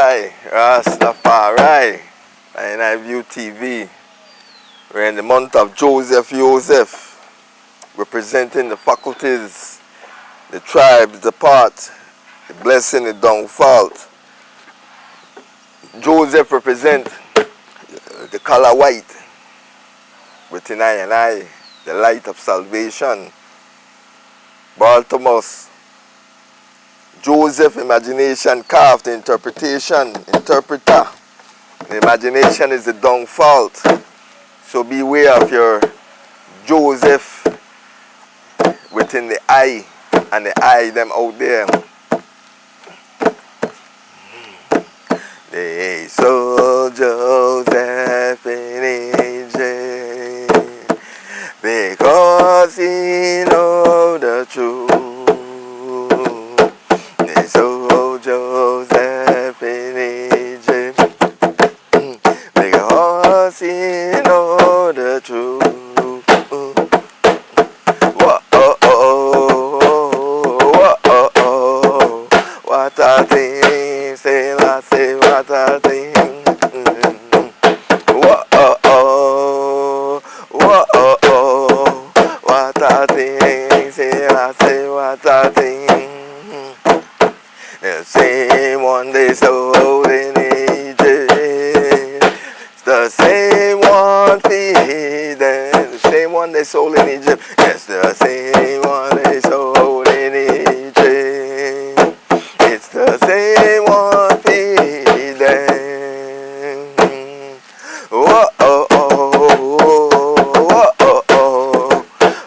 Rastafari, Rastafari, and I View TV. We're in the month of Joseph, representing the faculties, the tribes, the part, the blessing, the downfall. Joseph represents the color white, within I and I, the light of salvation. Baltimore's Joseph, imagination, craft, interpretation, interpreter. The imagination is the downfall. So beware of your Joseph within the eye and the eye them out there. They sold Joseph in Egypt because he know the truth. They sold Joseph in Egypt because he know the truth. What a thing, say la say what a thing. What a thing, say la say what a thing. The same one they sold in Egypt, the same one feeding, the same one they sold in Egypt. Yes, the same one they sold in Egypt. It's the same one feeding.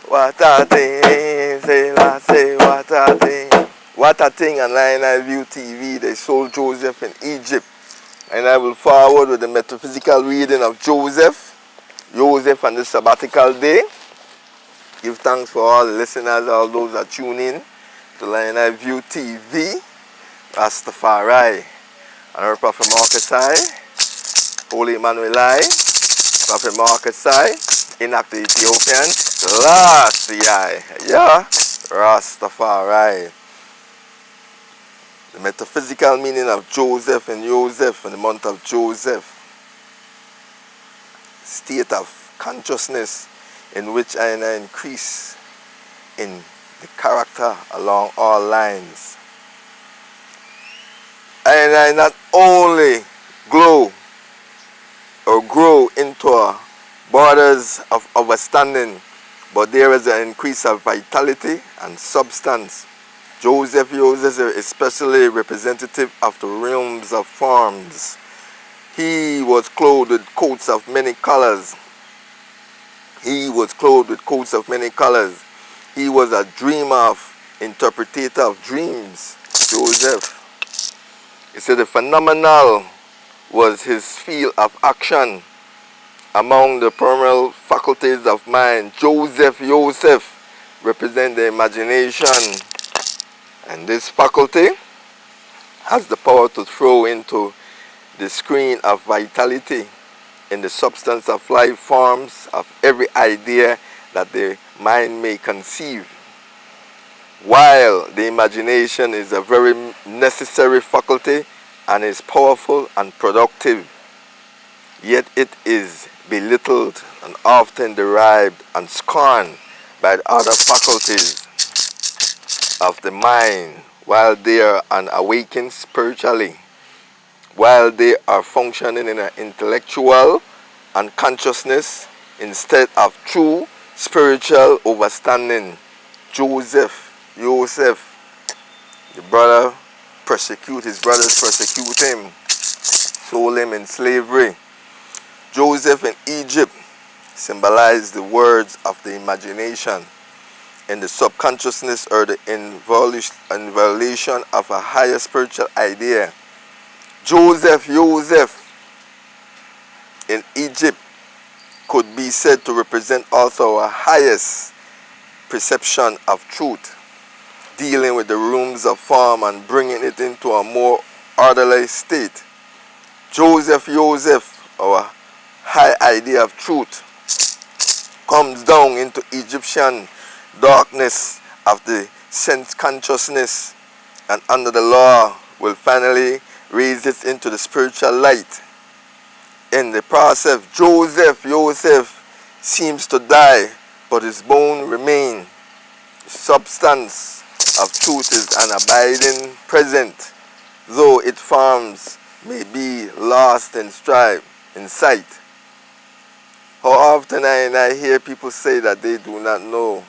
What a thing, say la say what a thing. What a thing on I View TV. They sold Joseph in Egypt. And I will forward with the metaphysical reading of Joseph on this sabbatical day. Give thanks for all the listeners, all those that tune in to I View TV. Rastafari, and our Prophet Marcusai, Holy Emmanuelai, Prophet Marcusai, Enoch the Ethiopian, yeah, Rastafari. The metaphysical meaning of Joseph and Joseph in the month of Joseph. State of consciousness in which I increase in the character along all lines. And I not only glow or grow into borders of understanding, but there is an increase of vitality and substance. Joseph is especially representative of the realms of forms. He was clothed with coats of many colors. He was a dreamer, interpretator of dreams. Joseph. He said the phenomenal was his field of action among the primal faculties of mind. Joseph represents the imagination. And this faculty has the power to throw into the screen of vitality in the substance of life forms of every idea that the mind may conceive. While the imagination is a very necessary faculty and is powerful and productive, yet it is belittled and often derived and scorned by the other faculties of the mind while they are unawakened spiritually, while they are functioning in an intellectual and consciousness instead of true spiritual understanding. Joseph, the brother his brothers persecute him, sold him in slavery. Joseph in Egypt symbolized the words of the imagination in the subconsciousness or the involution of a higher spiritual idea. Joseph in Egypt could be said to represent also a highest perception of truth, dealing with the rooms of form and bringing it into a more orderly state. Joseph, our high idea of truth, comes down into Egyptian darkness of the sense consciousness, and under the law will finally raises into the spiritual light. In the process, Joseph seems to die, but his bone remain. The substance of truth is an abiding present, though its forms may be lost in sight. How often I hear people say that they do not know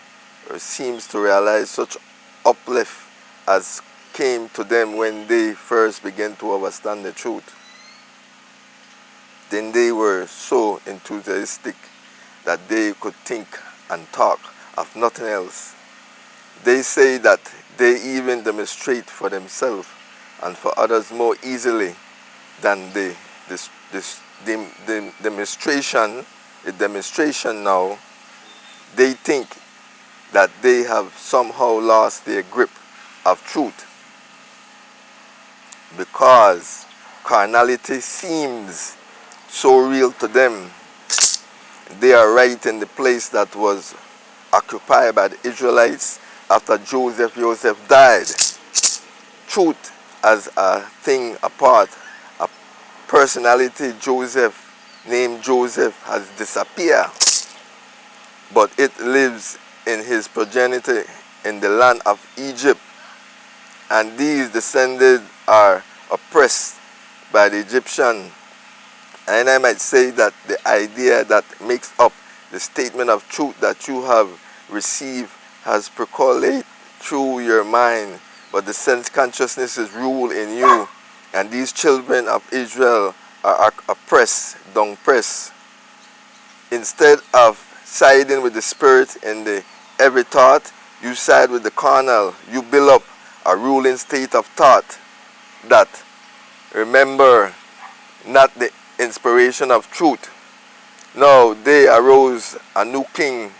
or seems to realize such uplift as came to them when they first began to understand the truth. Then they were so enthusiastic that they could think and talk of nothing else. They say that they even demonstrate for themselves and for others more easily than the demonstration now. They think that they have somehow lost their grip of truth because carnality seems so real to them. They are right in the place that was occupied by the Israelites after Joseph died. Truth as a thing apart, a personality named Joseph has disappeared, but it lives in his progeny in the land of Egypt, and these descendants are oppressed by the Egyptian. And I might say that the idea that makes up the statement of truth that you have received has percolated through your mind, but the sense consciousness is rule in you, and these children of Israel are oppressed, downpressed. Instead of siding with the spirit in the every thought, you side with the carnal. You build up a ruling state of thought that, remember, not the inspiration of truth. Now there arose a new king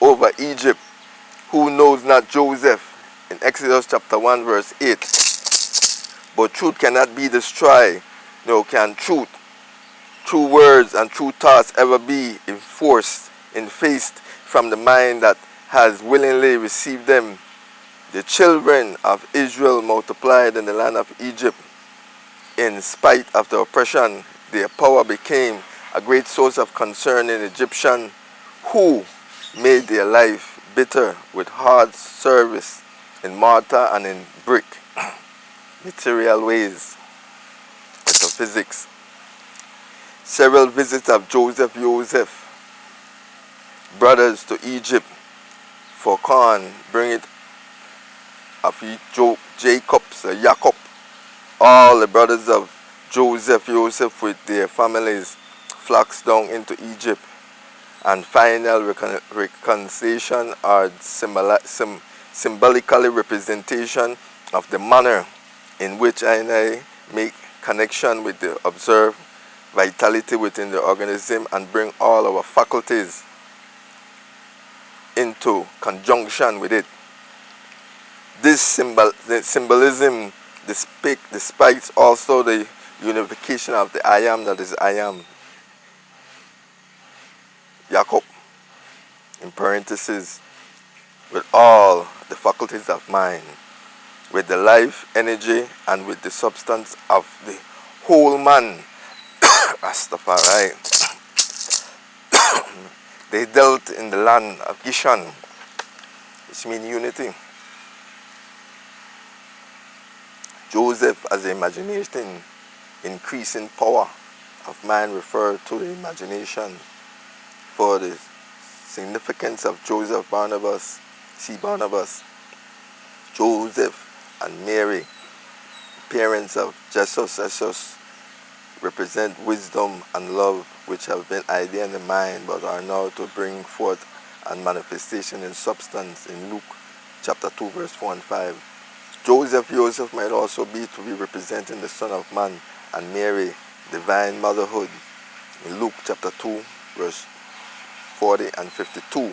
over Egypt, who knows not Joseph, in Exodus chapter 1 verse 8. But truth cannot be destroyed, nor can truth, true words and true thoughts ever be effaced from the mind that has willingly received them. The children of Israel multiplied in the land of Egypt. In spite of the oppression, their power became a great source of concern in Egyptians, who made their life bitter with hard service in mortar and in brick, material ways, metaphysics. Several visits of Joseph brothers to Egypt for corn, bring it of Jacob, all the brothers of Joseph with their families flocks down into Egypt, and final reconciliation are symbolically representation of the manner in which I make connection with the observed vitality within the organism and bring all our faculties into conjunction with it. This symbolism despite also the unification of the I am that is I am. Jacob, in parentheses, with all the faculties of mind, with the life, energy, and with the substance of the whole man. Rastafari. They dealt in the land of Gishan, which means unity. Joseph, as the imagination increasing power of mind, referred to the imagination for the significance of Joseph Barnabas, Joseph and Mary, parents of Jesus, represent wisdom and love, which have been idea in the mind but are now to bring forth and manifestation in substance in Luke chapter 2 verse 4 and 5. Joseph might also be to be representing the Son of Man, and Mary, divine motherhood, in Luke chapter 2 verse 40 and 52.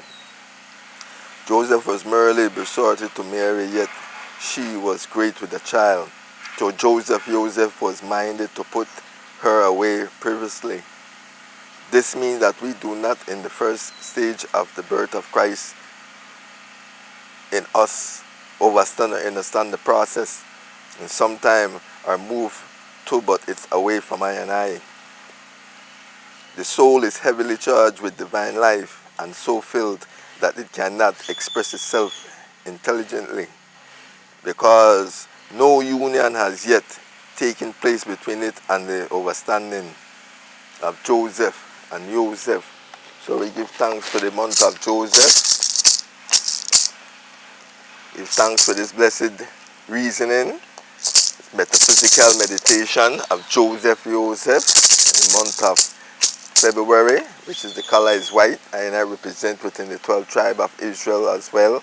Joseph was merely betrothed to Mary, yet she was great with the child. So Joseph was minded to put her away previously. This means that we do not, in the first stage of the birth of Christ in us, understand the process, and sometimes are moved to, but it's away from I and I. The soul is heavily charged with divine life and so filled that it cannot express itself intelligently, because no union has yet taken place between it and the overstanding of Joseph and Joseph. So we give thanks for the month of Joseph. Give thanks for this blessed reasoning, metaphysical meditation of Joseph in the month of February, which is the color is white, and I represent within the 12 tribe of Israel as well.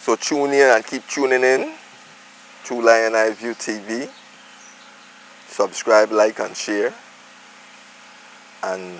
So tune in and keep tuning in to Lion Eye View TV. Subscribe, like, and share. And